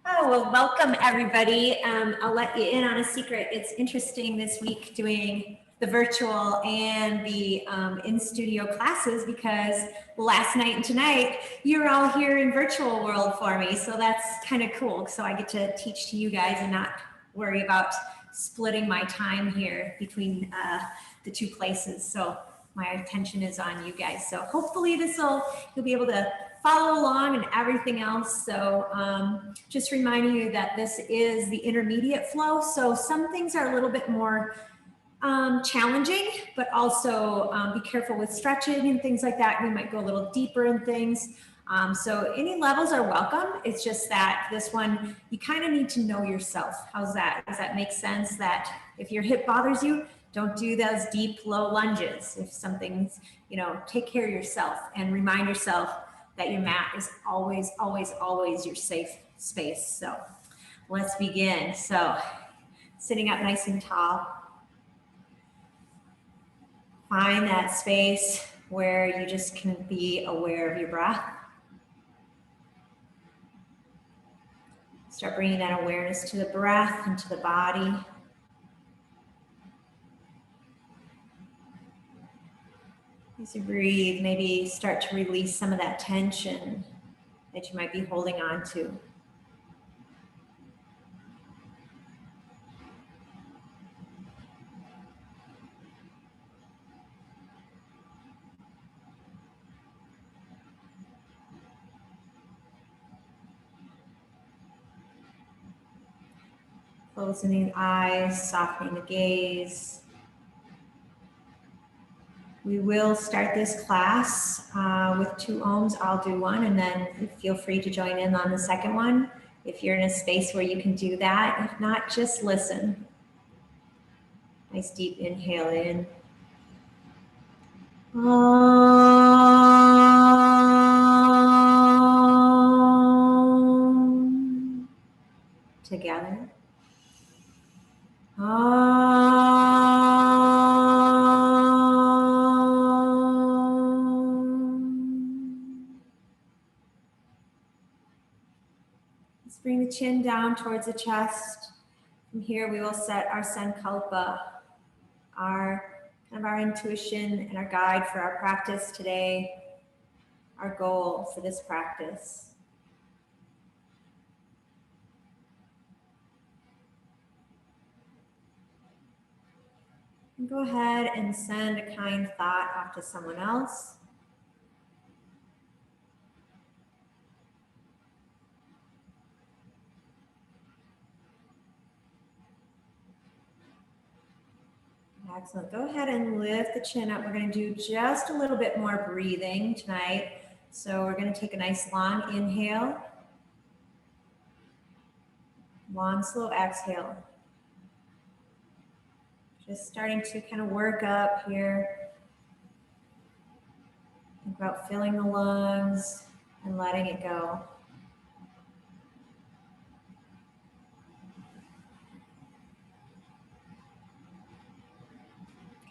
Oh, well, welcome everybody. I'll let you in on a secret. It's interesting this week doing the virtual and the in-studio classes because last night and tonight, you're all here in virtual world for me. So that's kind of cool. So I get to teach to you guys and not worry about splitting my time here between the two places. So my attention is on you guys. So hopefully you'll be able to follow along and everything else. So just reminding you that this is the intermediate flow. So some things are a little bit more challenging, but also be careful with stretching and things like that. We might go a little deeper in things. So any levels are welcome. It's just that this one, you kind of need to know yourself. How's that? Does that make sense? That if your hip bothers you, don't do those deep, low lunges. If something's, take care of yourself and remind yourself that your mat is always, always, always your safe space. So let's begin. So sitting up nice and tall. Find that space where you just can be aware of your breath. Start bringing that awareness to the breath and to the body. As you breathe, maybe start to release some of that tension that you might be holding on to. Closing the eyes, softening the gaze. We will start this class with 2 ohms. I'll do one, and then feel free to join in on the second one if you're in a space where you can do that. If not, just listen. Nice deep inhale in. Together. Let's bring the chin down towards the chest. From here, we will set our sankalpa, our intuition and our guide for our practice today, our goal for this practice. And go ahead and send a kind thought off to someone else. Excellent. Go ahead and lift the chin up. We're going to do just a little bit more breathing tonight. So we're going to take a nice long inhale. Long, slow exhale. Just starting to kind of work up here. Think about filling the lungs and letting it go.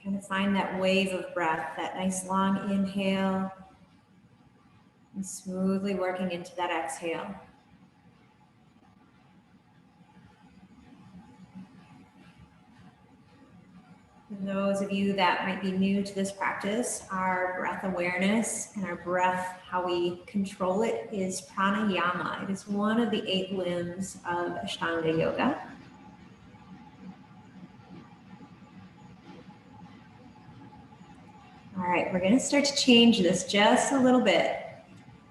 Kind of find that wave of breath, that nice long inhale, and smoothly working into that exhale. For those of you that might be new to this practice, our breath awareness and our breath, how we control it, is pranayama. It is one of the 8 limbs of Ashtanga Yoga. All right, we're going to start to change this just a little bit.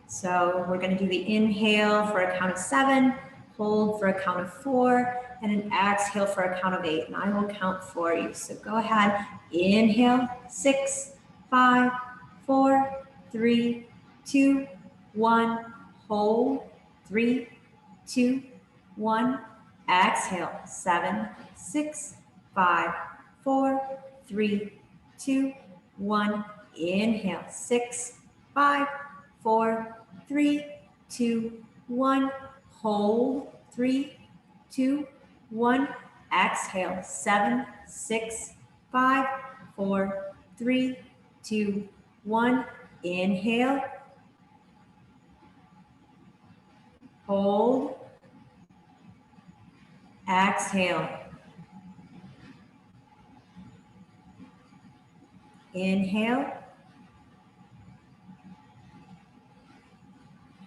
So we're going to do the inhale for a count of 7, hold for a count of 4, and an exhale for a count of 8. And I will count for you. So go ahead, inhale, 6, 5, 4, 3, 2, 1, hold, 3, 2, 1, exhale, 7, 6, 5, 4, 3, 2, 1, inhale, 6, 5, 4, 3, 2, 1, hold, 3, 2, 1, exhale, 7, 6, 5, 4, 3, 2, 1, inhale, hold, Exhale. Inhale.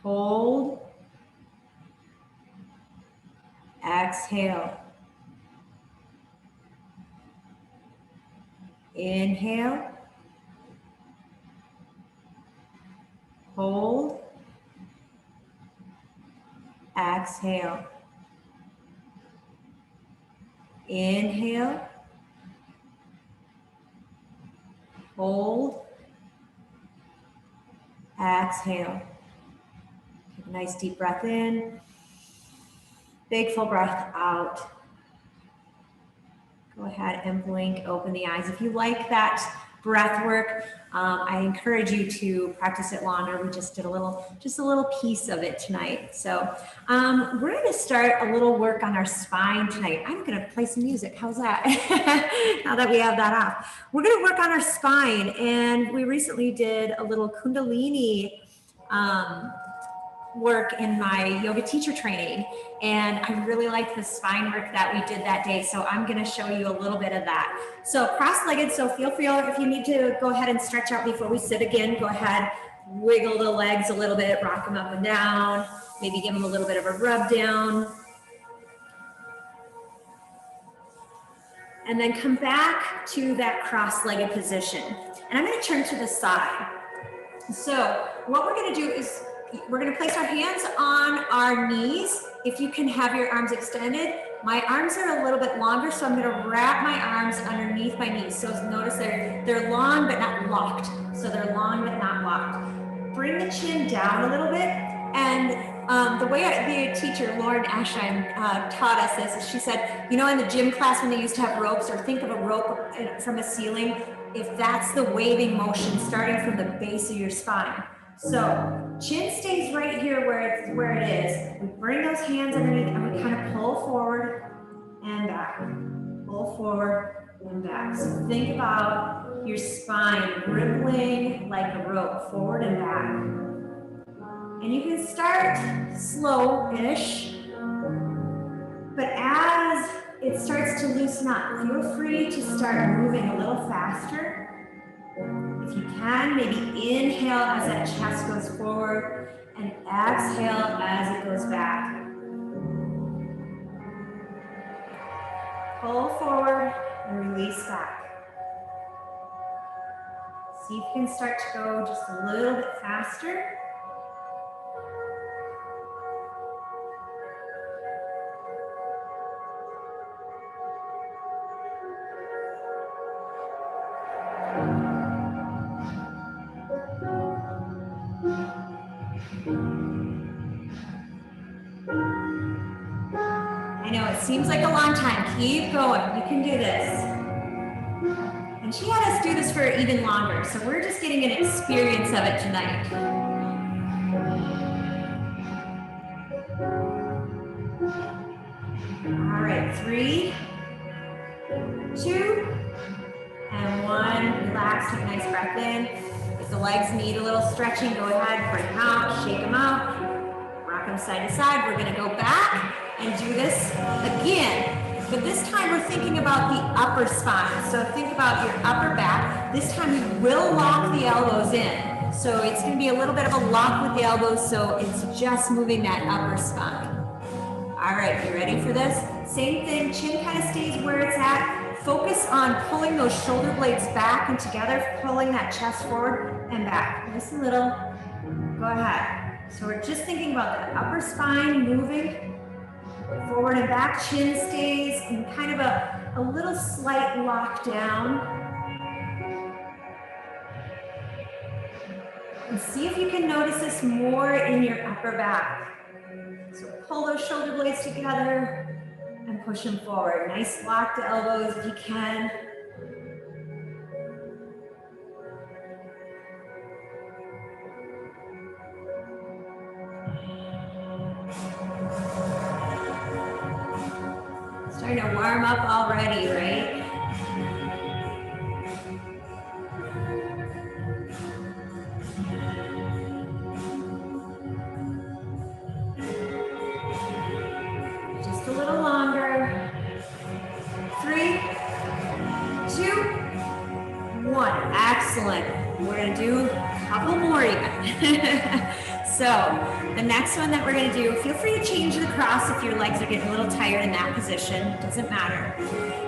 Hold. Exhale. Inhale. Hold. Exhale. Inhale. Hold. Exhale. Take a nice deep breath in. Big full breath out. Go ahead and blink, open the eyes. If you like that breath work, I encourage you to practice it longer. We just did just a little piece of it tonight. So we're going to start a little work on our spine tonight. I'm going to play some music. How's that? Now that we have that off. We're going to work on our spine. And we recently did a little Kundalini work in my yoga teacher training, and I really liked the spine work that we did that day, so I'm going to show you a little bit of that. So cross-legged, so feel free, if you need to go ahead and stretch out before we sit again, go ahead, wiggle the legs a little bit, rock them up and down, maybe give them a little bit of a rub down, and then come back to that cross-legged position. And I'm going to turn to the side. So what we're going to do is we're going to place our hands on our knees. If you can have your arms extended, my arms are a little bit longer, so I'm going to wrap my arms underneath my knees. So notice they're long but not locked. So they're long but not locked. Bring the chin down a little bit. And the way the teacher, Lauren Ashheim, taught us this is she said, you know, in the gym class when they used to have ropes, or think of a rope from a ceiling, if that's the waving motion starting from the base of your spine. So chin stays right here where it is. We bring those hands underneath and we kind of pull forward and back. Pull forward and back. So think about your spine rippling like a rope, forward and back. And you can start slow-ish, but as it starts to loosen up, feel free to start moving a little faster. If you can, maybe inhale as that chest goes forward and exhale as it goes back. Pull forward and release back. See if you can start to go just a little bit faster. I know it seems like a long time. Keep going. You can do this. And she had us do this for even longer, so we're just getting an experience of it tonight. All right, 3, 2, and 1. Relax, take a nice breath in. If the legs need a little stretching, go ahead, bring them out, shake them out, rock them side to side. We're gonna go back and do this again, but this time we're thinking about the upper spine. So think about your upper back. This time you will lock the elbows in. So it's gonna be a little bit of a lock with the elbows, so it's just moving that upper spine. All right, you ready for this? Same thing, chin kind of stays where it's at. Focus on pulling those shoulder blades back and together, pulling that chest forward and back. Just a little, go ahead. So we're just thinking about that upper spine moving forward and back, chin stays in kind of a little slight lockdown. And see if you can notice this more in your upper back. So pull those shoulder blades together and push them forward. Nice locked elbows if you can. Starting to warm up already, right? Just a little longer. Excellent. We're gonna do a couple more even. So the next one that we're gonna do, feel free to change the cross if your legs are getting a little tired in that position, doesn't matter.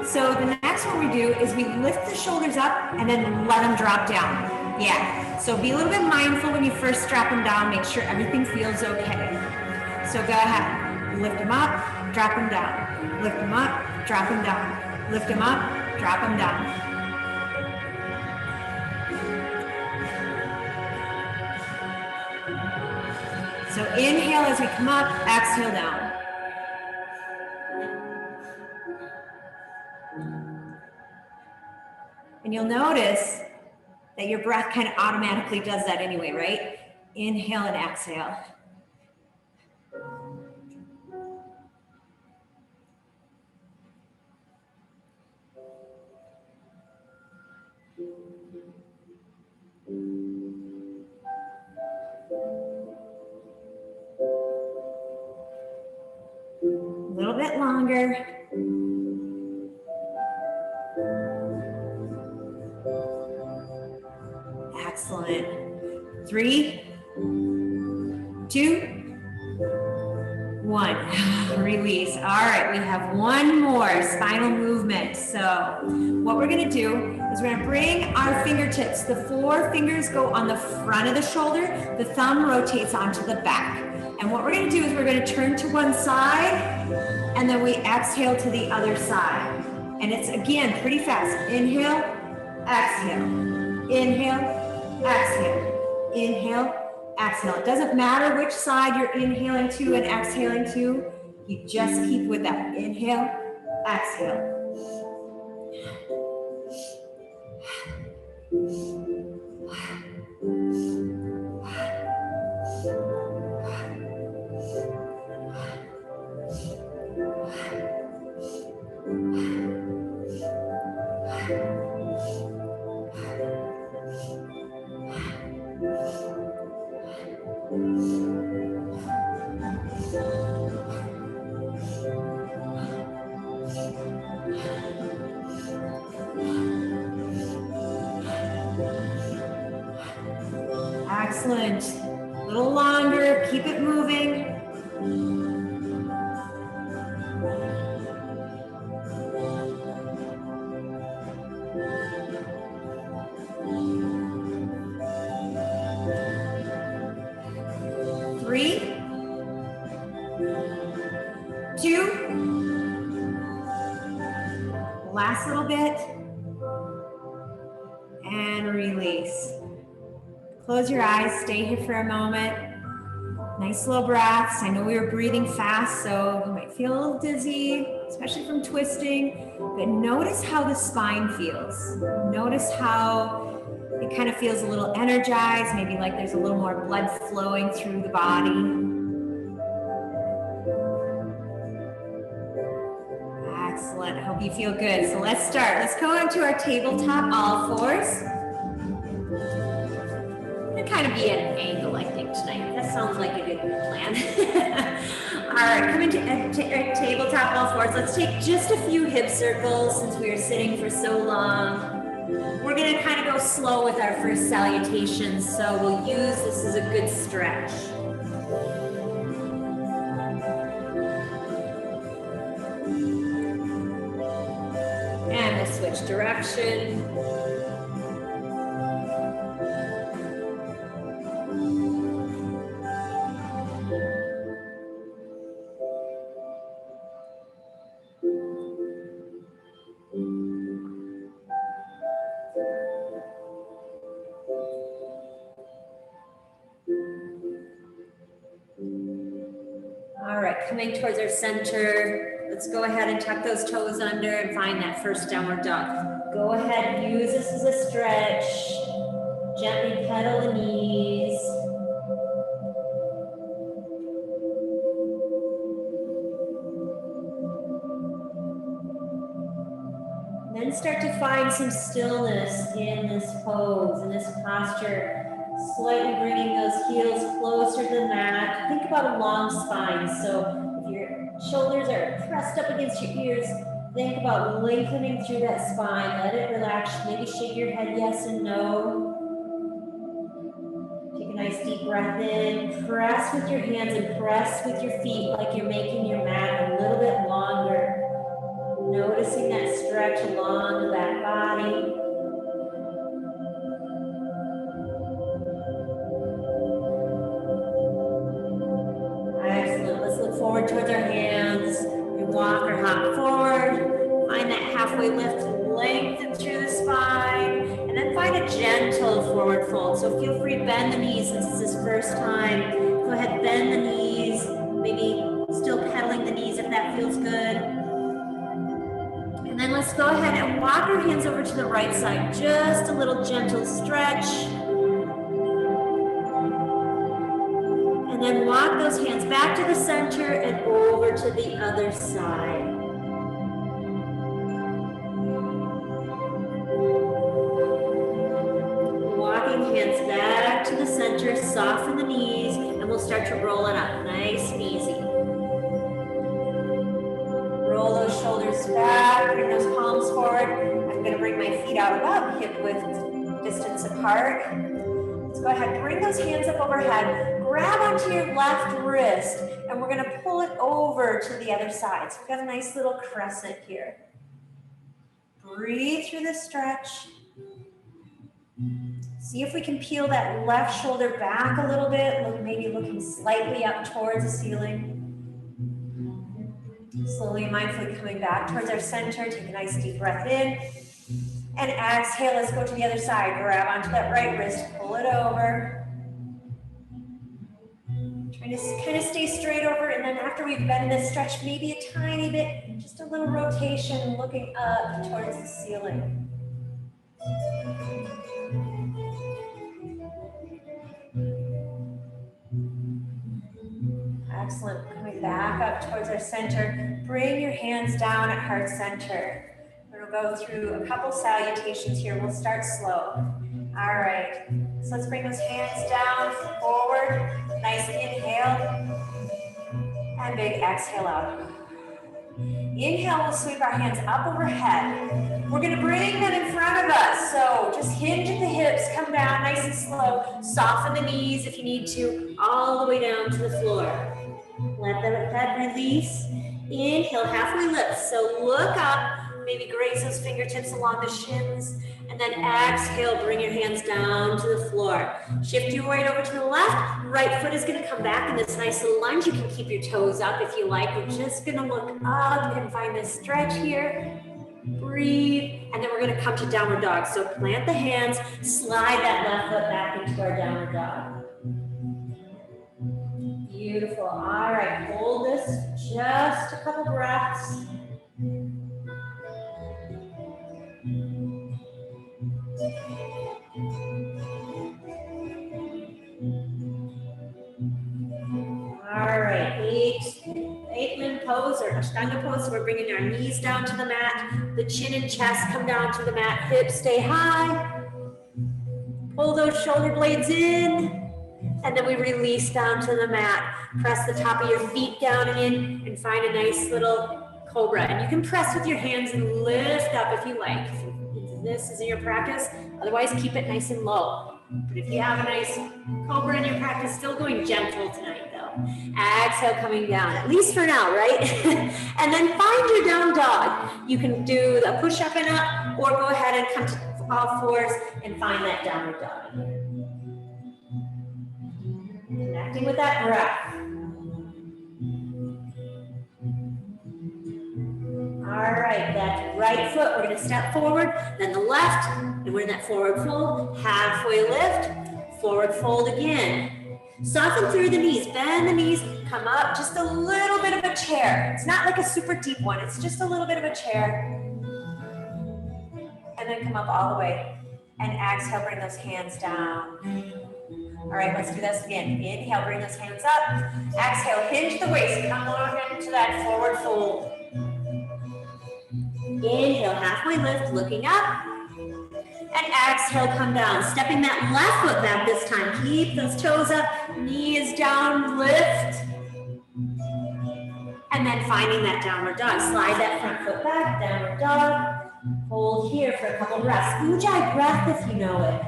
So the next one we do is we lift the shoulders up and then let them drop down. Yeah, so be a little bit mindful when you first drop them down, make sure everything feels okay. So go ahead, lift them up, drop them down. Lift them up, drop them down. Lift them up, drop them down. So inhale as we come up, exhale down. And you'll notice that your breath kind of automatically does that anyway, right? Inhale and exhale. A little bit longer. Excellent. 3, 2, 1. Release. All right, we have one more spinal movement. So what we're gonna do is we're gonna bring our fingertips, the 4 fingers go on the front of the shoulder, the thumb rotates onto the back. And what we're gonna do is we're gonna turn to one side and then we exhale to the other side. And it's again, pretty fast. Inhale, exhale, inhale, exhale, inhale, exhale. It doesn't matter which side you're inhaling to and exhaling to. You just keep with that. Inhale, exhale. Excellent. A little longer, keep it moving. Three, 2, last little bit, and release. Close your eyes, stay here for a moment. Nice slow breaths. I know we were breathing fast, so you might feel a little dizzy, especially from twisting, but notice how the spine feels. Notice how it kind of feels a little energized, maybe like there's a little more blood flowing through the body. Excellent, I hope you feel good. So let's start. Let's go into our tabletop all fours. Kind of be at an angle, I think, tonight. That sounds like a good plan. All right, come into tabletop all fours. Let's take just a few hip circles since we are sitting for so long. We're going to kind of go slow with our first salutations, so we'll use this as a good stretch. And we'll switch direction. Coming towards our center, let's go ahead and tuck those toes under and find that first downward dog. Go ahead and use this as a stretch. Gently pedal the knees. Then start to find some stillness in this pose, in this posture. Slightly bringing those heels closer to the mat. Think about a long spine. So if your shoulders are pressed up against your ears, think about lengthening through that spine. Let it relax. Maybe shake your head yes and no. Nice deep breath in. Press with your hands and press with your feet like you're making your mat a little bit longer. Noticing that stretch along the back body. Excellent. Let's look forward towards our hands. We walk or hop forward. Find that halfway lift, lengthen through the spine, and then find a gentle forward fold. So feel free to bend the knees since this is first time. Go ahead, bend the knees. Maybe still pedaling the knees if that feels good. And then let's go ahead and walk our hands over to the right side. Just a little gentle stretch. And then walk those hands back to the center and over to the other side. Walking hands back to the center, soften the knees, and we'll start to roll it up, nice and easy. Roll those shoulders back, bring those palms forward. I'm gonna bring my feet out about hip width distance apart. Let's go ahead, bring those hands up overhead. Grab onto your left wrist, and we're gonna pull it over to the other side. So we've got a nice little crescent here. Breathe through the stretch. See if we can peel that left shoulder back a little bit, maybe looking slightly up towards the ceiling. Slowly and mindfully coming back towards our center. Take a nice deep breath in. And exhale, let's go to the other side. Grab onto that right wrist, pull it over. Trying to kind of stay straight over, and then after we've bent this stretch, maybe a tiny bit, just a little rotation, looking up towards the ceiling. Excellent. Coming back up towards our center. Bring your hands down at heart center. We'll go through a couple salutations here. We'll start slow. All right. So let's bring those hands down, forward. Nice inhale. And big exhale out. Inhale, we'll sweep our hands up overhead. We're going to bring them in front of us. So just hinge at the hips, come down nice and slow. Soften the knees if you need to, all the way down to the floor. Let the head release. Inhale, halfway lift. So look up, maybe graze those fingertips along the shins. And then exhale, bring your hands down to the floor. Shift your weight over to the left. Right foot is going to come back in this nice little lunge. You can keep your toes up if you like. We're just going to look up and find this stretch here. Breathe. And then we're going to come to downward dog. So plant the hands, slide that left foot back into our downward dog. Beautiful. All right, hold this just a couple breaths. All right, eight limb pose or Ashtanga pose. So we're bringing our knees down to the mat. The chin and chest come down to the mat. Hips stay high. Pull those shoulder blades in. And then we release down to the mat. Press the top of your feet down and in and find a nice little cobra. And you can press with your hands and lift up if you like. If this is in your practice, otherwise keep it nice and low. But if you have a nice cobra in your practice, still going gentle tonight though. Exhale, coming down, at least for now, right? And then find your down dog. You can do a push up and up, or go ahead and come to all fours and find that downward dog. Connecting with that breath. All right, that right foot, we're gonna step forward, then the left, and we're in that forward fold, halfway lift, forward fold again. Soften through the knees, bend the knees, come up, just a little bit of a chair. It's not like a super deep one, it's just a little bit of a chair. And then come up all the way. And exhale, bring those hands down. All right, let's do this again. Inhale, bring those hands up. Exhale, hinge the waist, come on into that forward fold. Inhale, halfway lift, looking up. And exhale, come down. Stepping that left foot back this time. Keep those toes up, knees down, lift. And then finding that downward dog. Slide that front foot back, downward dog. Hold here for a couple breaths. Ujjayi breath if you know it.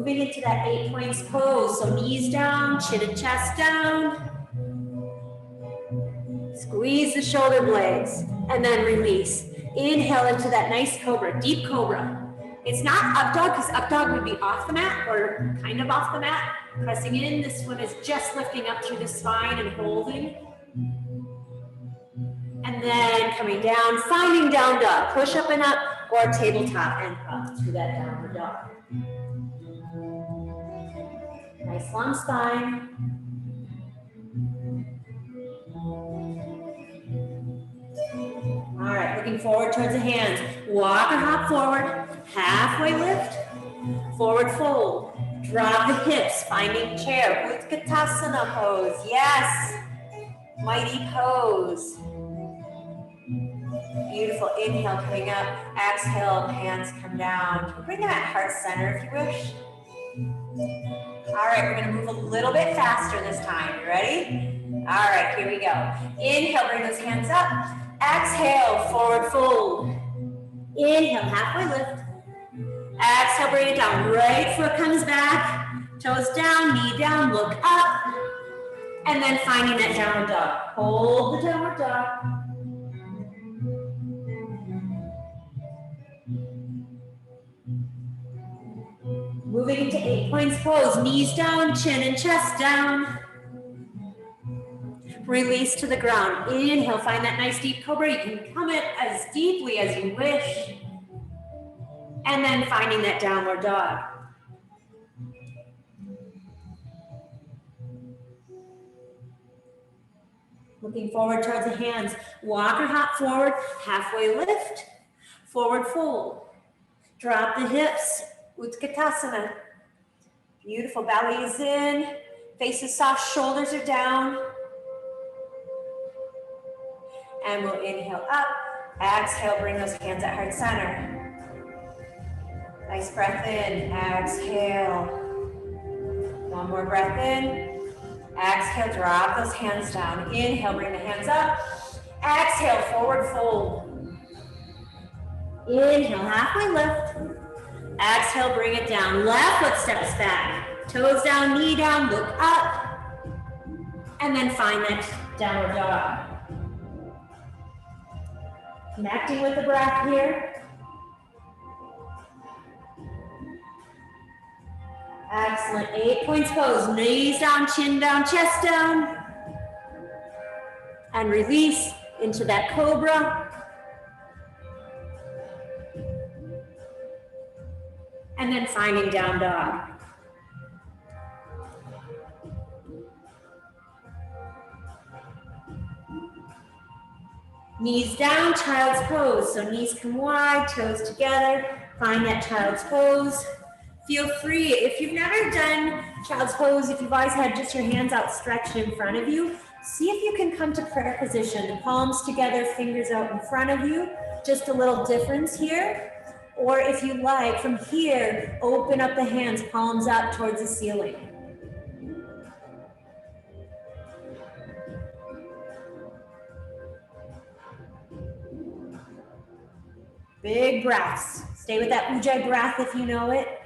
Moving into that 8 points pose. So knees down, chin and chest down. Squeeze the shoulder blades and then release. Inhale into that nice cobra, deep cobra. It's not up dog because up dog would be off the mat or kind of off the mat. Pressing in, this one is just lifting up through the spine and holding. And then coming down, finding down dog, push up and up or tabletop and up to that downward dog. Nice long spine. All right, looking forward towards the hands. Walk or hop forward, halfway lift, forward fold. Drop the hips, finding chair, Utkatasana pose. Yes, mighty pose. Beautiful, inhale coming up, exhale, hands come down. Bring them at heart center if you wish. All right, we're gonna move a little bit faster this time. You ready? All right, here we go. Inhale, bring those hands up. Exhale, forward fold. Inhale, halfway lift. Exhale, bring it down. Right foot comes back. Toes down, knee down, look up. And then finding that downward dog. Hold the downward dog. Moving into 8 points pose. Knees down, chin and chest down. Release to the ground. Inhale, find that nice deep cobra. You can come in as deeply as you wish. And then finding that downward dog. Looking forward towards the hands. Walk or hop forward, halfway lift, forward fold. Drop the hips, Utkatasana. Beautiful, belly is in, face is soft, shoulders are down. And we'll inhale up, exhale, bring those hands at heart center. Nice breath in, exhale. One more breath in, exhale, drop those hands down. Inhale, bring the hands up, exhale, forward fold. Inhale, halfway lift. Exhale, bring it down. Left foot steps back. Toes down, knee down, look up. And then find that downward dog. Connecting with the breath here. Excellent. 8 points pose. Knees down, chin down, chest down. And release into that cobra. And then finding down dog. Knees down, child's pose. So knees come wide, toes together. Find that child's pose. Feel free, if you've never done child's pose, if you've always had just your hands outstretched in front of you, see if you can come to prayer position. The palms together, fingers out in front of you. Just a little difference here. Or if you like, from here, open up the hands, palms up towards the ceiling. Big breaths. Stay with that Ujjayi breath if you know it.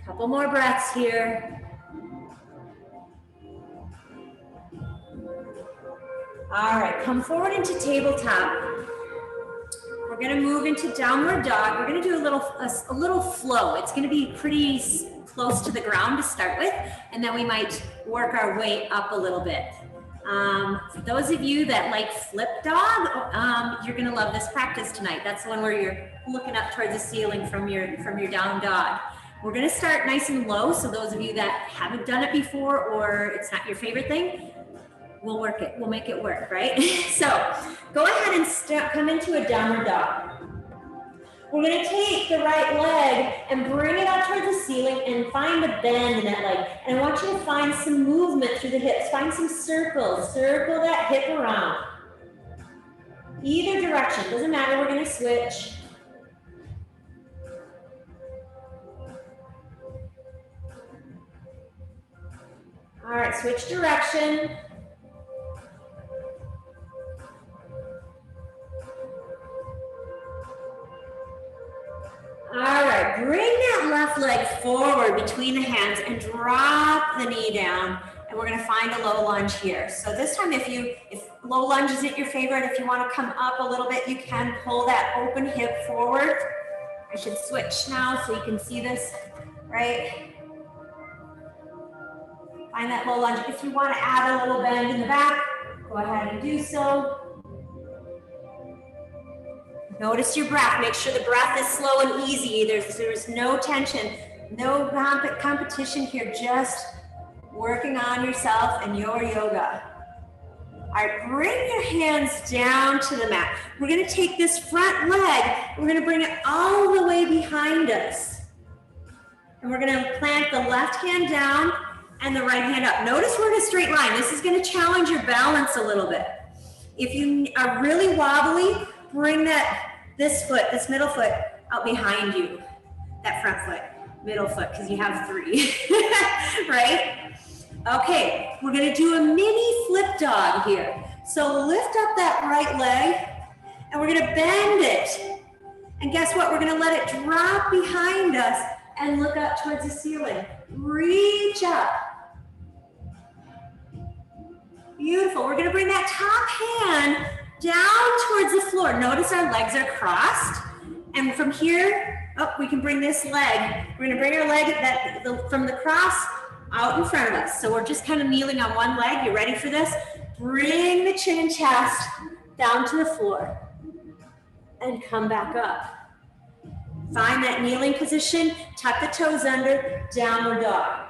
Couple more breaths here. All right, come forward into tabletop. We're gonna move into downward dog. We're gonna do a little flow. It's gonna be pretty close to the ground to start with, and then we might work our way up a little bit. For those of you that like flip dog, you're gonna love this practice tonight. That's the one where you're looking up towards the ceiling from your down dog. We're gonna start nice and low, so those of you that haven't done it before or it's not your favorite thing, we'll work it, we'll make it work, right? So go ahead and come into a downward dog. We're gonna take the right leg and bring it up towards the ceiling and find a bend in that leg. And I want you to find some movement through the hips, find some circles, circle that hip around. Either direction, doesn't matter, we're gonna switch. All right, switch direction. All right, bring that left leg forward between the hands and drop the knee down. And we're gonna find a low lunge here. So this time, if low lunge isn't your favorite, if you wanna come up a little bit, you can pull that open hip forward. I should switch now so you can see this, right? Find that low lunge. If you wanna add a little bend in the back, go ahead and do so. Notice your breath. Make sure the breath is slow and easy. There's no tension, no competition here, just working on yourself and your yoga. All right, bring your hands down to the mat. We're gonna take this front leg, we're gonna bring it all the way behind us. And we're gonna plant the left hand down and the right hand up. Notice we're in a straight line. This is gonna challenge your balance a little bit. If you are really wobbly, bring this middle foot out behind you. That front foot, middle foot, because you have 3, right? Okay, we're gonna do a mini flip dog here. So lift up that right leg and we're gonna bend it. And guess what? We're gonna let it drop behind us and look up towards the ceiling. Reach up. Beautiful. We're gonna bring that top hand down towards the floor. Notice our legs are crossed. And from here, we can bring this leg. We're gonna bring our leg from the cross out in front of us. So we're just kind of kneeling on one leg. You ready for this? Bring the chin and chest down to the floor and come back up. Find that kneeling position, tuck the toes under, downward dog.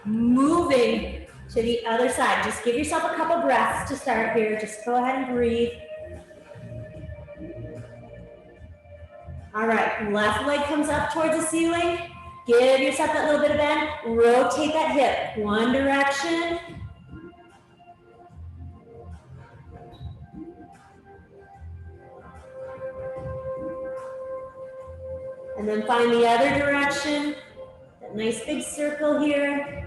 Moving to the other side. Just give yourself a couple breaths to start here. Just go ahead and breathe. All right, left leg comes up towards the ceiling. Give yourself that little bit of bend. Rotate that hip. One direction. And then find the other direction. That nice big circle here.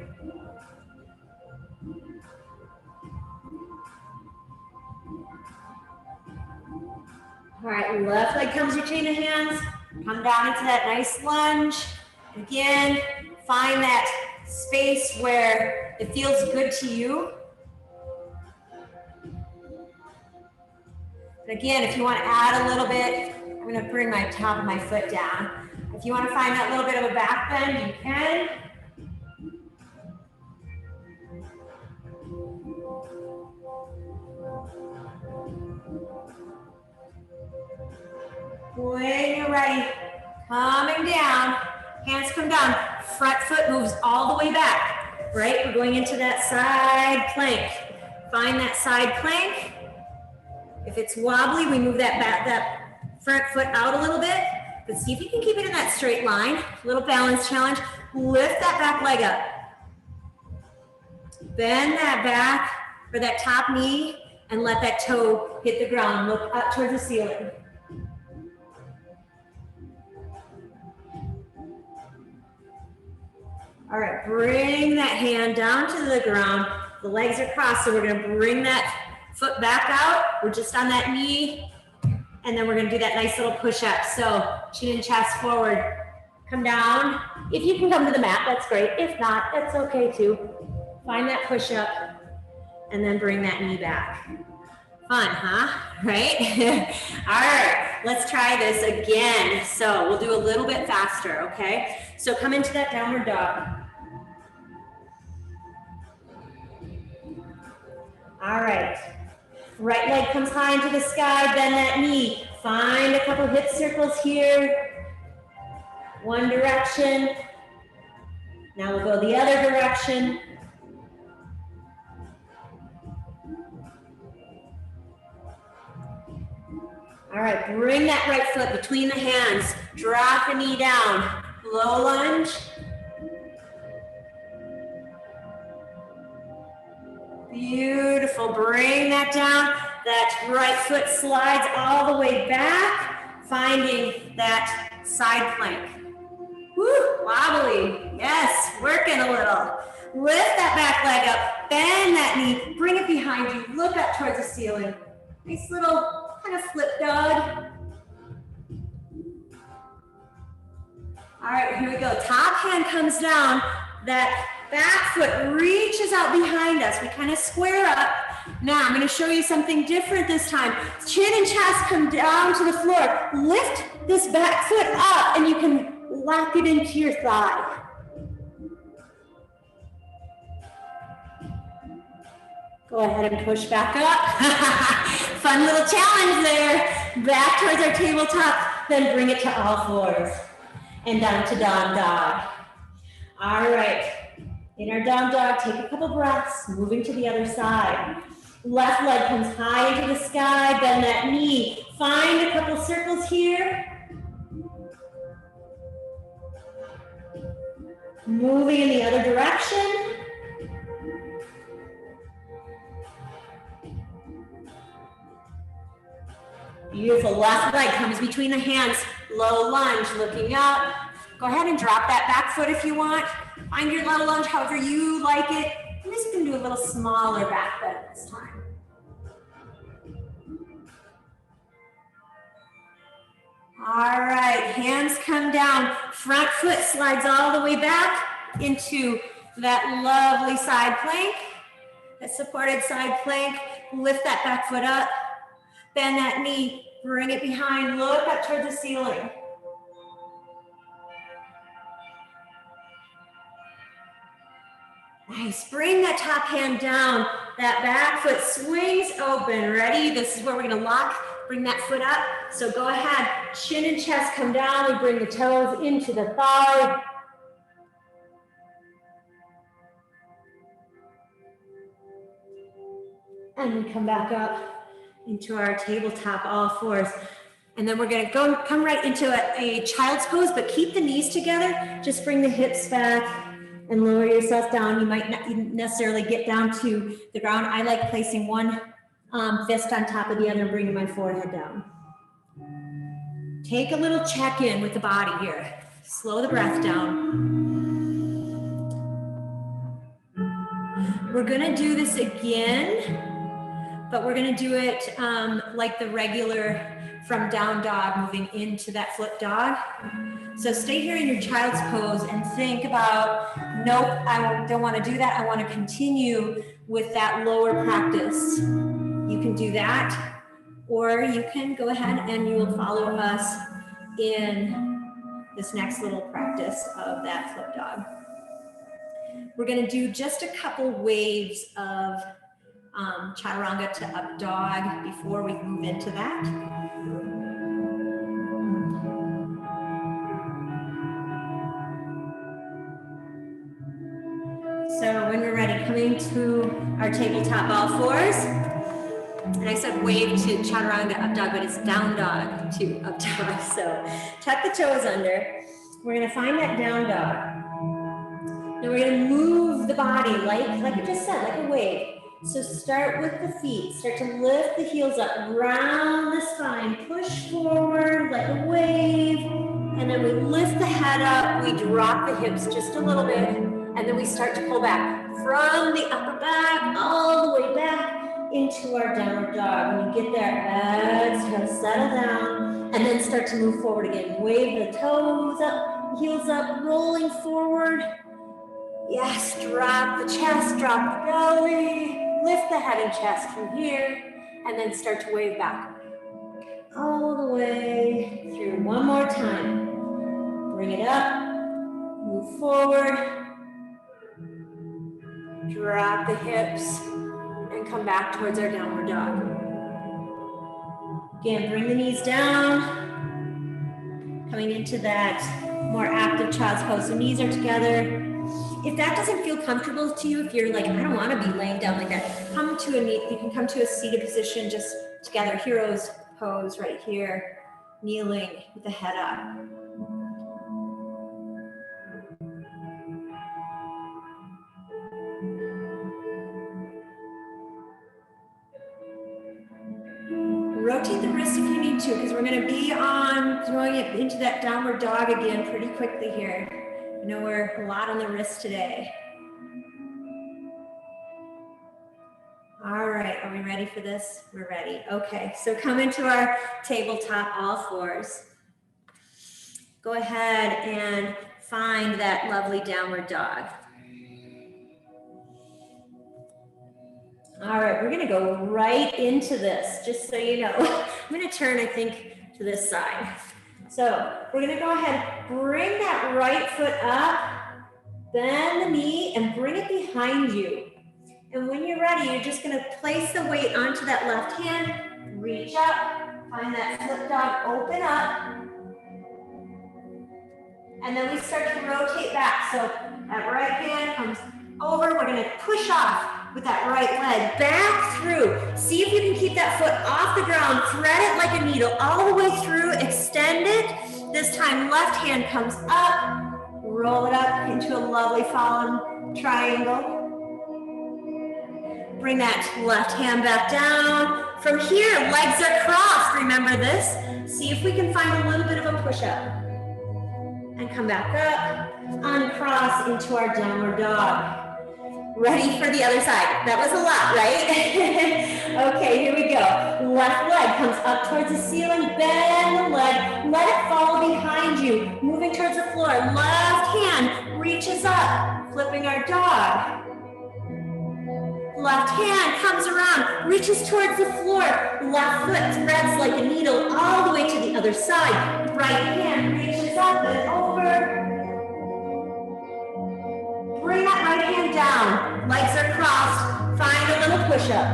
All right, left leg comes your chain of hands. Come down into that nice lunge. Again, find that space where it feels good to you. And again, if you want to add a little bit, I'm going to bring my top of my foot down. If you want to find that little bit of a back bend, you can. When you're ready, coming down, hands come down, front foot moves all the way back, right? We're going into that side plank. Find that side plank. If it's wobbly, we move that front foot out a little bit, but see if you can keep it in that straight line. Little balance challenge. Lift that back leg up. Bend that back or that top knee and let that toe hit the ground. Look up towards the ceiling. All right, bring that hand down to the ground. The legs are crossed, so we're gonna bring that foot back out. We're just on that knee, and then we're gonna do that nice little push-up. So chin and chest forward, come down. If you can come to the mat, that's great. If not, that's okay too. Find that push-up, and then bring that knee back. Fun, huh? Right? All right, let's try this again. So we'll do a little bit faster, okay? So come into that downward dog. All right, right leg comes high into the sky, bend that knee. Find a couple hip circles here. One direction. Now we'll go the other direction. All right, bring that right foot between the hands. Drop the knee down. Low lunge. Beautiful. Bring that down. That right foot slides all the way back, finding that side plank. Woo, wobbly. Yes, working a little. Lift that back leg up, bend that knee, bring it behind you, look up towards the ceiling. Nice little kind of flip dog. All right, here we go. Top hand comes down, that back foot reaches out behind us. We kind of square up. Now I'm gonna show you something different this time. Chin and chest come down to the floor. Lift this back foot up and you can lock it into your thigh. Go ahead and push back up. Fun little challenge there. Back towards our tabletop, then bring it to all fours. And down to down dog. All right, in our down dog, take a couple breaths, moving to the other side. Left leg comes high into the sky, bend that knee. Find a couple circles here. Moving in the other direction. Beautiful, left leg comes between the hands, low lunge, looking up. Go ahead and drop that back foot if you want. Find your low lunge however you like it. I'm just gonna do a little smaller back bend this time. All right, hands come down. Front foot slides all the way back into that lovely side plank, that supported side plank. Lift that back foot up. Bend that knee, bring it behind, look up towards the ceiling. Nice, bring that top hand down. That back foot swings open, ready? This is where we're gonna lock, bring that foot up. So go ahead, chin and chest come down, we bring the toes into the thigh. And we come back up into our tabletop, all fours. And then we're gonna come right into a child's pose, but keep the knees together. Just bring the hips back and lower yourself down. You might not necessarily get down to the ground. I like placing one fist on top of the other and bringing my forehead down. Take a little check-in with the body here. Slow the breath down. We're gonna do this again, but we're gonna do it like the regular from down dog, moving into that flip dog. So stay here in your child's pose and think about, nope, I don't wanna do that. I wanna continue with that lower practice. You can do that, or you can go ahead and you will follow us in this next little practice of that flip dog. We're gonna do just a couple waves of chaturanga to up dog before we move into that. So when we're ready, coming to our tabletop all fours. And I said wave to chaturanga up dog, but it's down dog to up dog. So tuck the toes under. We're gonna find that down dog. Now we're gonna move the body like I just said, like a wave. So start with the feet, start to lift the heels up, round the spine, push forward like a wave, and then we lift the head up, we drop the hips just a little bit, and then we start to pull back from the upper back, all the way back into our downward dog. When you get there, exhale, settle down, and then start to move forward again. Wave the toes up, heels up, rolling forward. Yes, drop the chest, drop the belly. Lift the head and chest from here, and then start to wave back. All the way through. One more time. Bring it up, move forward, drop the hips, and come back towards our downward dog. Again, bring the knees down, coming into that more active child's pose. So knees are together. If that doesn't feel comfortable to you, if you're like, I don't want to be laying down like that, come to a knee. You can come to a seated position, just together. Hero's pose right here, kneeling with the head up. Rotate the wrists if you need to, because we're going to be on throwing it into that downward dog again pretty quickly here. I know we're a lot on the wrist today. All right, are we ready for this? We're ready. Okay, so come into our tabletop, all fours. Go ahead and find that lovely downward dog. All right, we're gonna go right into this, just so you know. I'm gonna turn, I think, to this side. So we're gonna go ahead, bring that right foot up, bend the knee, and bring it behind you. And when you're ready, you're just gonna place the weight onto that left hand, reach up, find that flip dog, open up, and then we start to rotate back. So that right hand comes over, we're gonna push off with that right leg, back through. See if you can keep that foot off the ground, thread it like a needle, all the way through, extend it. This time, left hand comes up, roll it up into a lovely fallen triangle. Bring that left hand back down. From here, legs are crossed, remember this. See if we can find a little bit of a push-up. And come back up, uncross into our downward dog. Ready for the other side. That was a lot, right? Okay, here we go. Left leg comes up towards the ceiling, bend the leg, let it fall behind you, moving towards the floor. Left hand reaches up, flipping our dog. Left hand comes around, reaches towards the floor. Left foot threads like a needle all the way to the other side. Right hand reaches up and over. Bring that right hand down. Legs are crossed. Find a little push-up.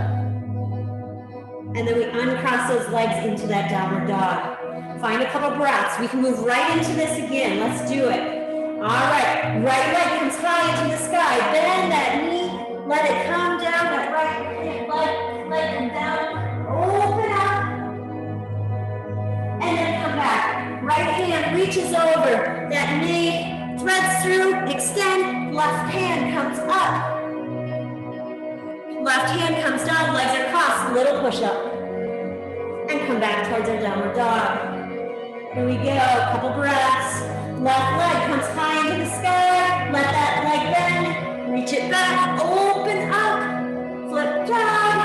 And then we uncross those legs into that downward dog. Find a couple breaths. We can move right into this again. Let's do it. All right. Right leg comes high into the sky. Bend that knee. Let it come down. That right leg come down. Open up. And then come back. Right hand reaches over. That knee threads through, extend, left hand comes up. Left hand comes down, legs are crossed, little push up. And come back towards our downward dog. Here we go, couple breaths. Left leg comes high into the sky, let that leg bend, reach it back, open up, flip dog.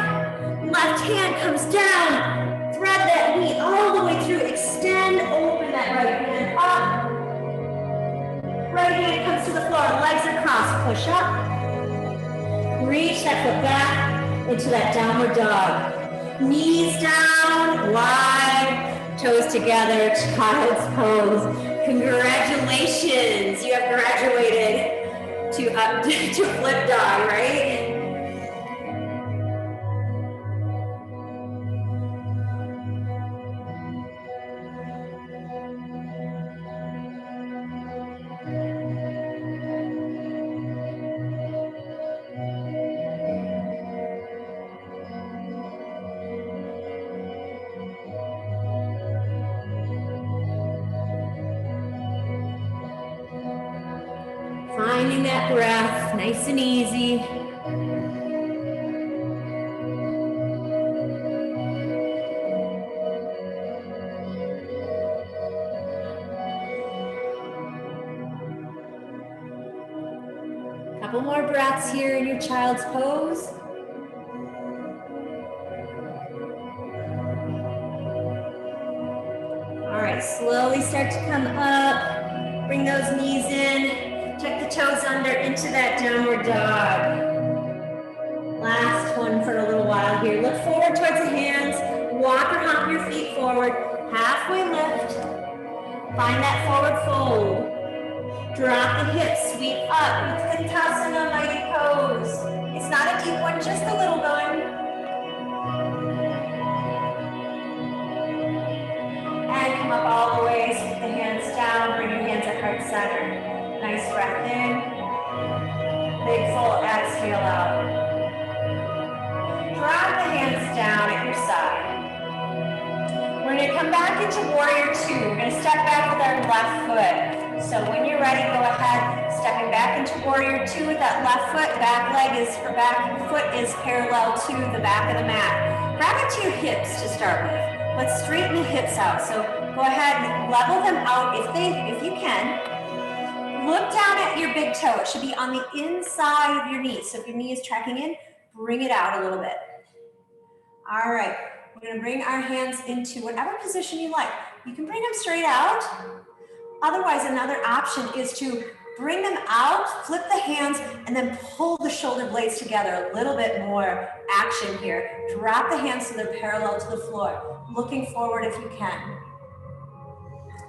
Left hand comes down, thread that knee all the way through, extend, open that right hand up. Right hand comes to the floor, legs are crossed, push up. Reach that foot back into that downward dog. Knees down, wide, toes together, child's pose. Congratulations, you have graduated to flip dog, right? Finding that breath, nice and easy. Couple more breaths here in your child's pose. All right, slowly start to come up. Bring those knees in. Tuck the toes under into that downward dog. Last one for a little while here. Look forward towards the hands. Walk or hop your feet forward. Halfway lift. Find that forward fold. Drop the hips, sweep up. Utkatasana, mighty pose. It's not a deep one, just a little one. And come up all the way. Sweep the hands down. Bring your hands at heart center. Nice breath in, big full exhale out. Drop the hands down at your side. We're gonna come back into warrior two. We're gonna step back with our left foot. So when you're ready, go ahead, stepping back into warrior two with that left foot. Back foot is parallel to the back of the mat. Grab it to your hips to start with. Let's straighten the hips out. So go ahead and level them out if you can. Look down at your big toe. It should be on the inside of your knee. So if your knee is tracking in, bring it out a little bit. All right, we're gonna bring our hands into whatever position you like. You can bring them straight out. Otherwise, another option is to bring them out, flip the hands, and then pull the shoulder blades together. A little bit more action here. Drop the hands so they're parallel to the floor. Looking forward if you can.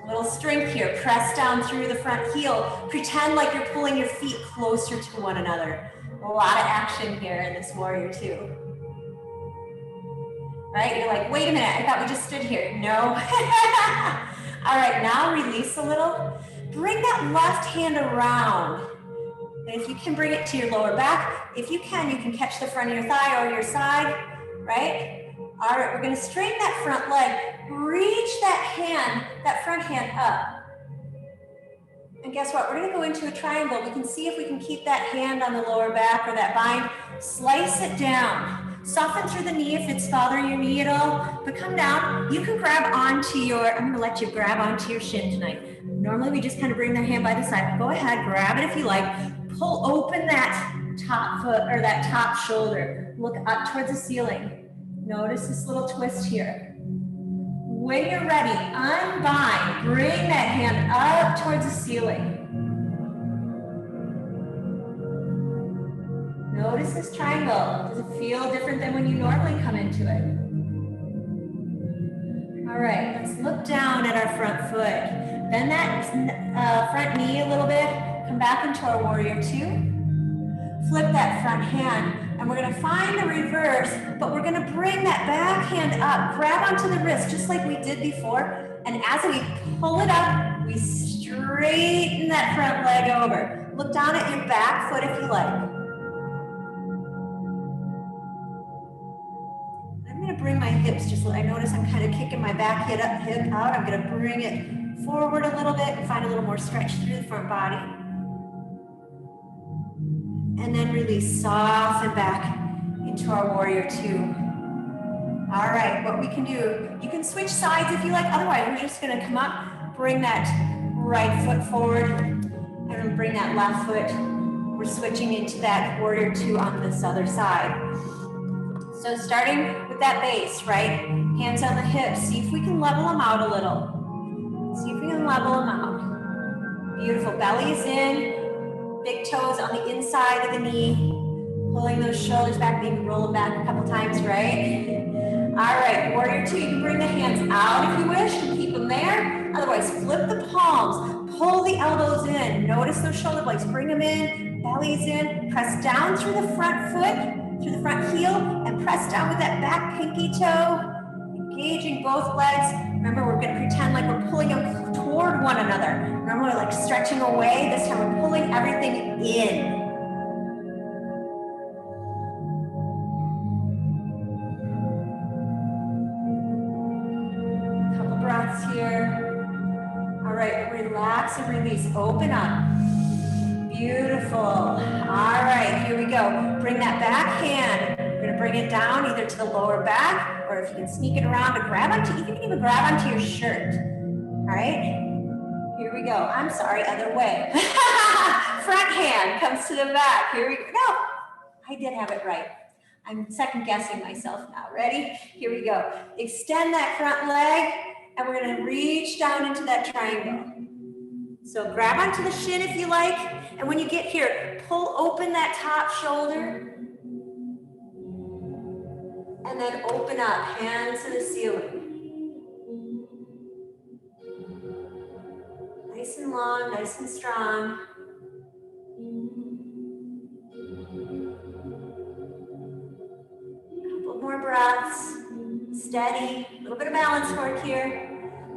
A little strength here. Press down through the front heel. Pretend like you're pulling your feet closer to one another. A lot of action here in this warrior two. Right? You're like, wait a minute, I thought we just stood here. No. All right, now release a little. Bring that left hand around. And if you can bring it to your lower back, if you can catch the front of your thigh or your side, right? All right, we're gonna straighten that front leg. Reach that hand, that front hand up. And guess what? We're gonna go into a triangle. We can see if we can keep that hand on the lower back or that bind. Slice it down. Soften through the knee if it's bothering your knee at all, but come down. You can grab onto your, I'm gonna let you grab onto your shin tonight. Normally we just kind of bring the hand by the side. Go ahead, grab it if you like. Pull open that top foot or that top shoulder. Look up towards the ceiling. Notice this little twist here. When you're ready, unbind. Bring that hand up towards the ceiling. Notice this triangle. Does it feel different than when you normally come into it? All right, let's look down at our front foot. Bend that front knee a little bit. Come back into our warrior two. Flip that front hand, and we're gonna find the reverse, but we're gonna bring that back hand up. Grab onto the wrist, just like we did before. And as we pull it up, we straighten that front leg over. Look down at your back foot if you like. I'm gonna bring my hips just, I notice I'm kind of kicking my back hip out. I'm gonna bring it forward a little bit and find a little more stretch through the front body. And then release, soften back into our warrior two. All right, what we can do, you can switch sides if you like. Otherwise, we're just gonna come up, bring that right foot forward, and then bring that left foot. We're switching into that warrior two on this other side. So starting with that base, right? Hands on the hips. See if we can level them out a little. See if we can level them out. Beautiful. Belly's in. Big toes on the inside of the knee. Pulling those shoulders back. Maybe roll them back a couple times, right? All right, warrior two. You can bring the hands out if you wish and keep them there. Otherwise, flip the palms. Pull the elbows in. Notice those shoulder blades. Bring them in. Belly's in. Press down through the front foot. Through the front heel, and press down with that back pinky toe, engaging both legs. Remember, we're going to pretend like we're pulling them toward one another. Remember, we're like stretching away. This time we're pulling everything in. Couple breaths here. All right, relax and release. Open up. Beautiful. All right, here we go. Bring that back hand. We're going to bring it down either to the lower back, or if you can sneak it around to grab onto, you can even grab onto your shirt. All right, here we go. I'm sorry, other way. Front hand comes to the back. Here we go. No, I did have it right. I'm second guessing myself now. Ready? Here we go. Extend that front leg, and we're going to reach down into that triangle. So grab onto the shin if you like, and when you get here, pull open that top shoulder, and then open up, hands to the ceiling. Nice and long, nice and strong. Couple more breaths, steady, a little bit of balance work here.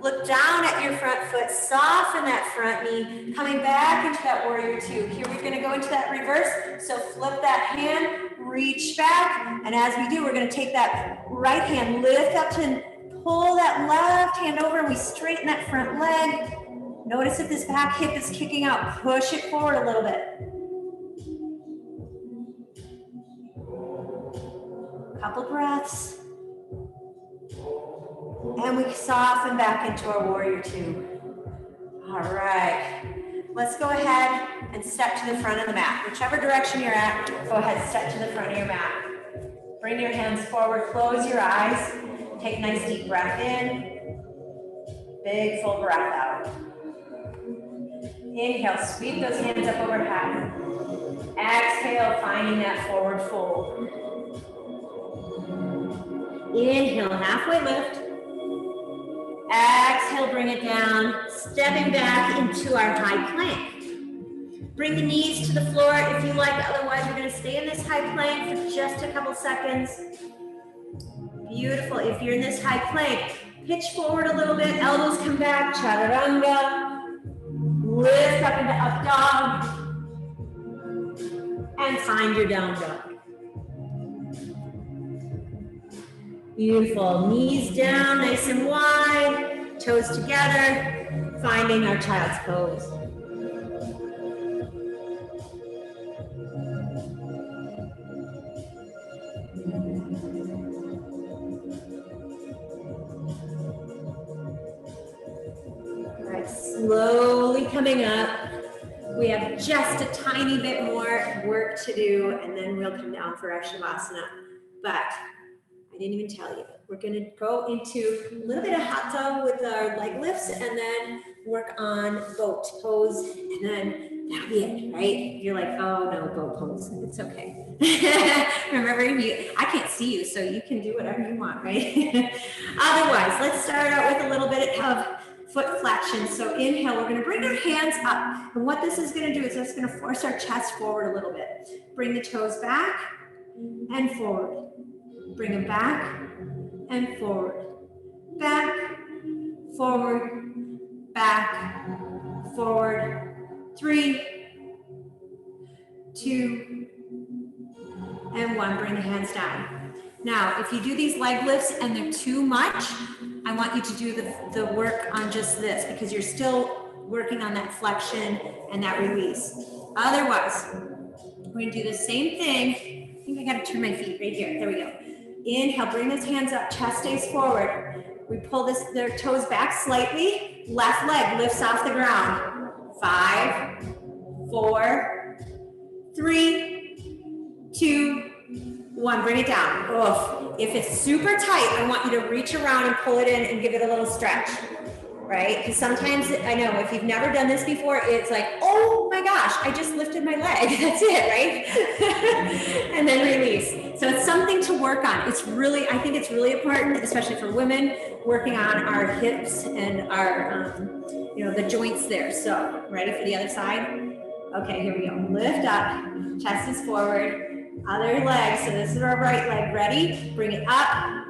Look down at your front foot, soften that front knee, coming back into that warrior two. Here we're gonna go into that reverse, so flip that hand, reach back, and as we do, we're gonna take that right hand, lift up to pull that left hand over, and we straighten that front leg. Notice if this back hip is kicking out, push it forward a little bit. Couple breaths. And we soften back into our warrior two. All right, let's go ahead and step to the front of the mat. Whichever direction you're at, go ahead, step to the front of your mat. Bring your hands forward, close your eyes. Take a nice deep breath in. Big full breath out. Inhale, sweep those hands up overhead. Exhale, finding that forward fold. Inhale, halfway lift. Exhale, bring it down, stepping back into our high plank. Bring the knees to the floor if you like, otherwise we're gonna stay in this high plank for just a couple seconds. Beautiful, if you're in this high plank, pitch forward a little bit, elbows come back, chaturanga. Lift up into up dog. And find your down dog. Beautiful, knees down, nice and wide, toes together, finding our child's pose. All right, slowly coming up. We have just a tiny bit more work to do, and then we'll come down for our Shavasana. But I didn't even tell you. We're gonna go into a little bit of hatha with our leg lifts and then work on boat pose, and then that'll be it, right? You're like, oh no, boat pose, it's okay. Remember, I can't see you, so you can do whatever you want, right? Otherwise, let's start out with a little bit of foot flexion. So inhale, we're gonna bring our hands up. And what this is gonna do is it's gonna force our chest forward a little bit. Bring the toes back and forward. Bring them back and forward. Back, forward, back, forward. 3, 2, and 1. Bring the hands down. Now, if you do these leg lifts and they're too much, I want you to do the work on just this, because you're still working on that flexion and that release. Otherwise, we're gonna do the same thing. I think I gotta turn my feet right here. There we go. Inhale, bring those hands up, chest stays forward. We pull their toes back slightly. Left leg lifts off the ground. 5, 4, 3, 2, 1. Bring it down. Oof. If it's super tight, I want you to reach around and pull it in and give it a little stretch, right? Because sometimes, I know if you've never done this before, it's like, oh my gosh, I just lifted my leg. That's it, right? And then release. So it's something to work on. It's really, I think it's really important, especially for women, working on our hips and our, the joints there. So ready for the other side? Okay, here we go. Lift up, chest is forward. Other leg, so this is our right leg. Ready? Bring it up.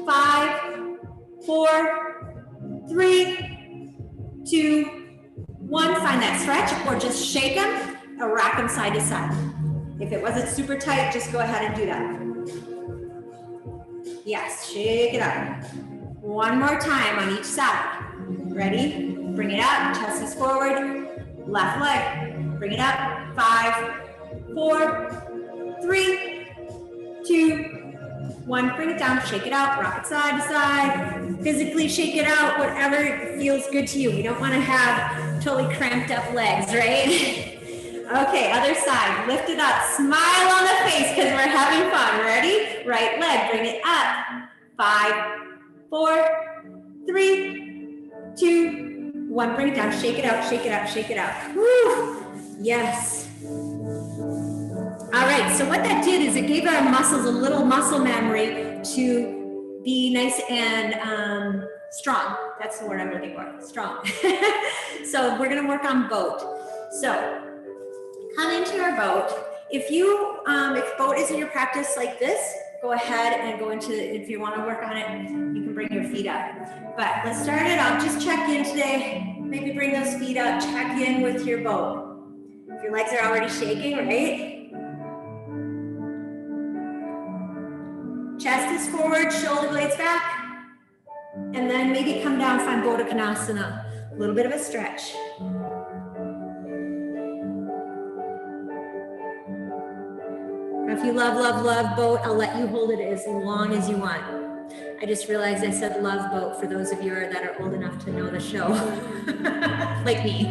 5, 4, 3, 2, 1. Find that stretch, or just shake them or rock them side to side. If it wasn't super tight, just go ahead and do that. Yes, shake it up. One more time on each side. Ready? Bring it up, chest is forward. Left leg, bring it up. 5, 4, 3, 2, 1. Bring it down, shake it out, rock it side to side. Physically shake it out, whatever feels good to you. We don't want to have totally cramped up legs, right? Okay, other side, lift it up, smile on the face because we're having fun. Ready? Right leg, bring it up. 5, 4, 3, 2, 1. Bring it down, shake it out, shake it out, shake it out. Woo! Yes. All right, so what that did is it gave our muscles a little muscle memory to be nice and strong. That's the word I'm looking for, strong. So we're gonna work on boat. So come into our boat. If boat isn't your practice like this, go ahead and go into, if you wanna work on it, you can bring your feet up. But let's start it off, just check in today. Maybe bring those feet up, check in with your boat. If your legs are already shaking, right? Chest is forward, shoulder blades back. And then maybe come down, find Baddha Konasana. A little bit of a stretch. If you love, love, love boat, I'll let you hold it as long as you want. I just realized I said love boat for those of you that are old enough to know the show. Like me.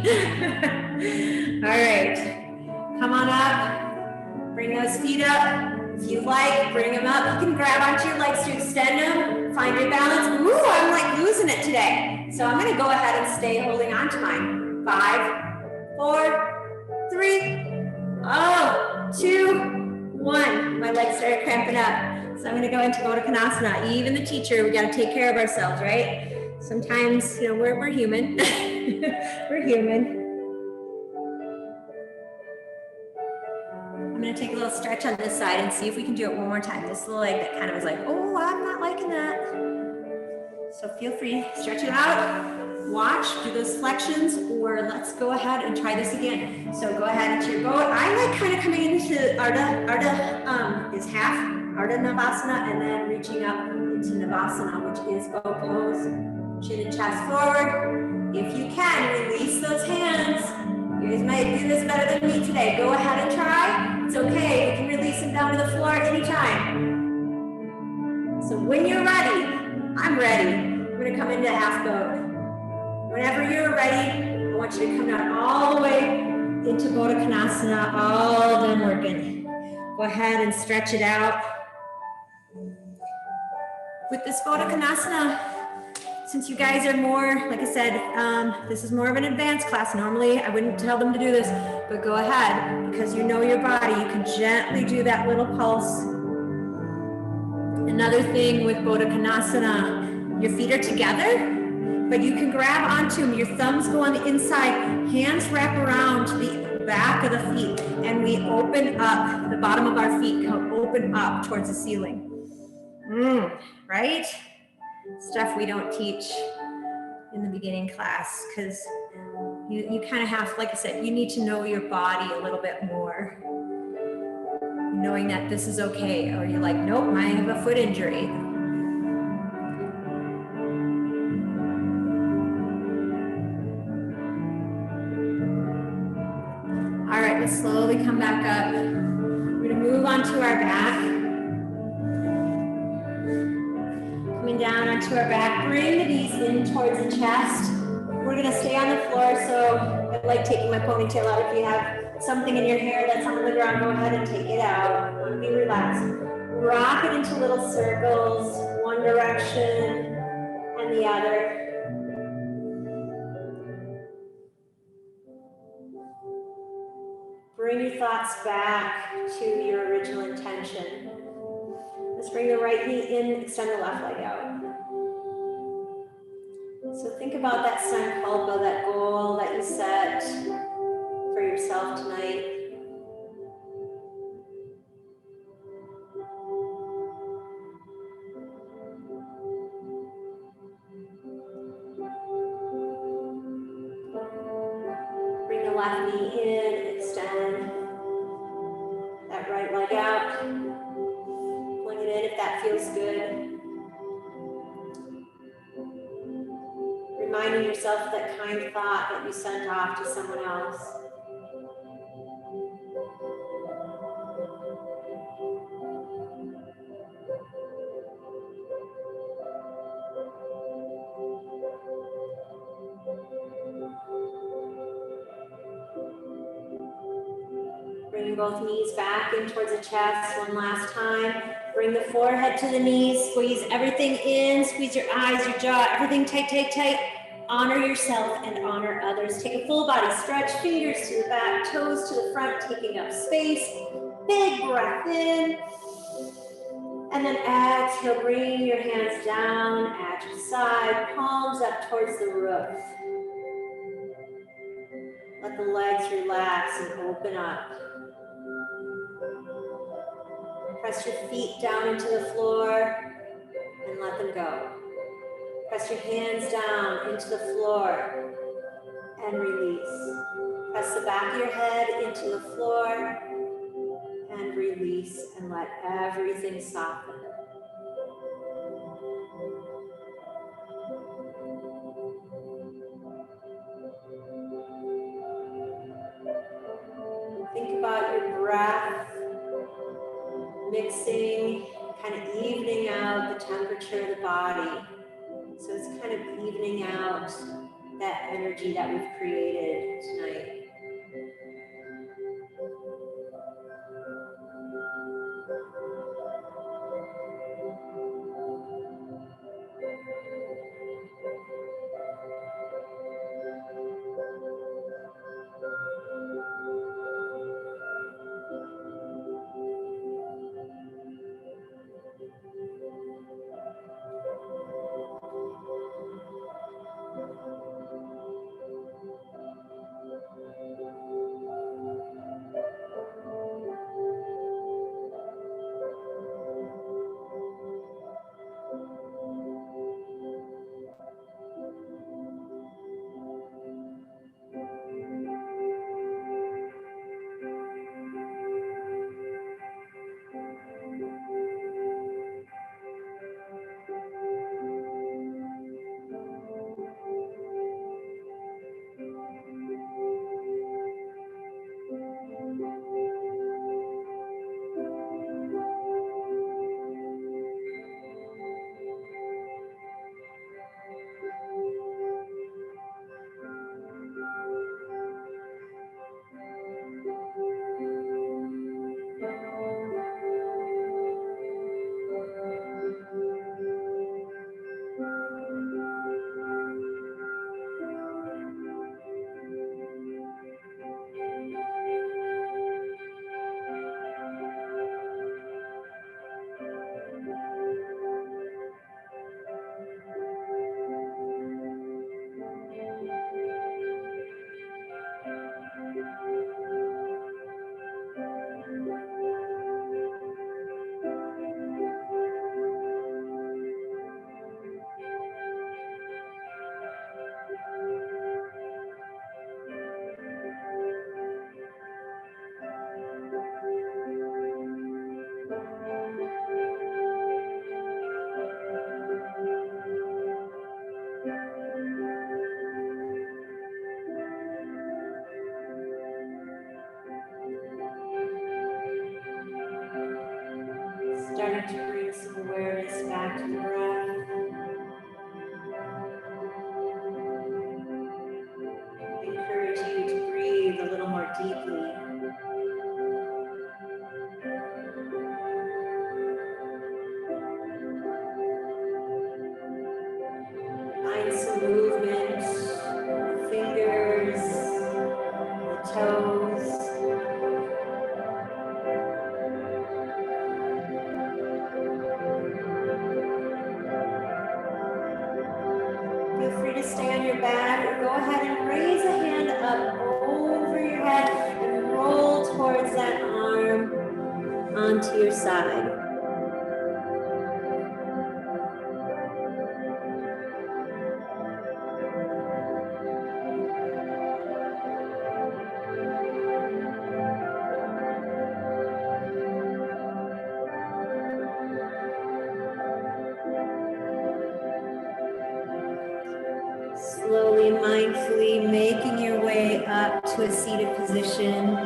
All right, come on up, bring those feet up. If you like, bring them up. You can grab onto your legs to extend them. Find your balance. Ooh, I'm like losing it today. So I'm gonna go ahead and stay holding on to mine. 5, 4, 3, 2, 1. My legs started cramping up. So I'm gonna go into Baddha Konasana. Even the teacher, we gotta take care of ourselves, right? Sometimes, you know, we're human. We're human. I'm gonna take a little stretch on this side and see if we can do it one more time. This little leg that kind of was like, oh, I'm not liking that. So feel free, stretch it out, watch, do those flexions, or let's go ahead and try this again. So go ahead into your boat. I like kind of coming into Ardha is half Ardha Navasana, and then reaching up into Navasana, which is boat pose. Chin and chest forward. If you can, release those hands. You guys might do this better than me today. Go ahead and try. It's okay. You can release them down to the floor anytime. So when you're ready, I'm ready. We're going to come into half boat. Whenever you're ready, I want you to come down all the way into Baddha Konasana, all done working. Go ahead and stretch it out. With this Baddha Konasana, since you guys are more, like I said, this is more of an advanced class. Normally, I wouldn't tell them to do this, but go ahead, because you know your body. You can gently do that little pulse. Another thing with Baddha Konasana, your feet are together, but you can grab onto them. Your thumbs go on the inside, hands wrap around the back of the feet, and we open up, the bottom of our feet come open up towards the ceiling. Right? Stuff we don't teach in the beginning class, because you kind of have, like I said, you need to know your body a little bit more. Knowing that this is okay, or you're like, nope, I have a foot injury. All right, let's slowly come back up. We're gonna move onto our back. Coming down onto our back, bring the knees in towards the chest. We're gonna stay on the floor, so I like taking my ponytail out. If you have something in your hair that's on the ground, go ahead and take it out. I wanna be relaxed. Rock it into little circles, one direction and the other. Bring your thoughts back to your original intention. Let's bring the right knee in, extend the left leg out. So think about that sankalpa, that goal that you set for yourself tonight. Bring the left knee in, extend that right leg out. Pulling it in if that feels good. Reminding yourself of that kind thought that you sent off to someone else. Bring both knees back in towards the chest one last time. Bring the forehead to the knees, squeeze everything in, squeeze your eyes, your jaw, everything tight, tight, tight. Honor yourself and honor others. Take a full body stretch, fingers to the back, toes to the front, taking up space. Big breath in. And then exhale, bring your hands down at your side, palms up towards the roof. Let the legs relax and open up. Press your feet down into the floor and let them go. Press your hands down into the floor and release. Press the back of your head into the floor and release, and let everything soften. Think about your breath mixing, kind of evening out the temperature of the body. So it's kind of evening out that energy that we've created tonight. Starting to bring some awareness back to the breath. I encourage you to breathe a little more deeply. Find some movement, fingers, the toes. Feel free to stay on your back or go ahead and raise a hand up over your head and roll towards that arm onto your side. Slowly, mindfully making your way up to a seated position.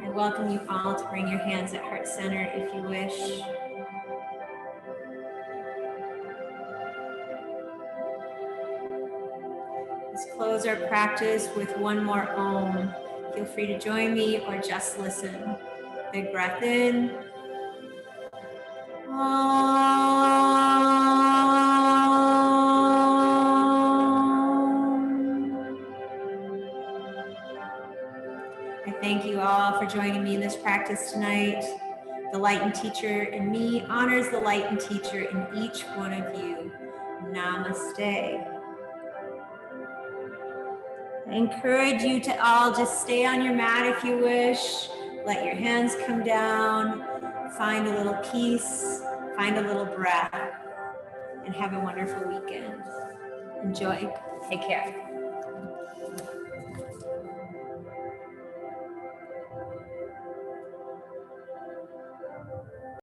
I welcome you all to bring your hands at heart center if you wish. Let's close our practice with one more Om. Feel free to join me or just listen. Big breath in. I thank you all for joining me in this practice tonight. The Light and Teacher in me honors the Light and Teacher in each one of you. Namaste. I encourage you to all just stay on your mat if you wish. Let your hands come down. Find a little peace. Find a little breath. And have a wonderful weekend. Enjoy. Take care.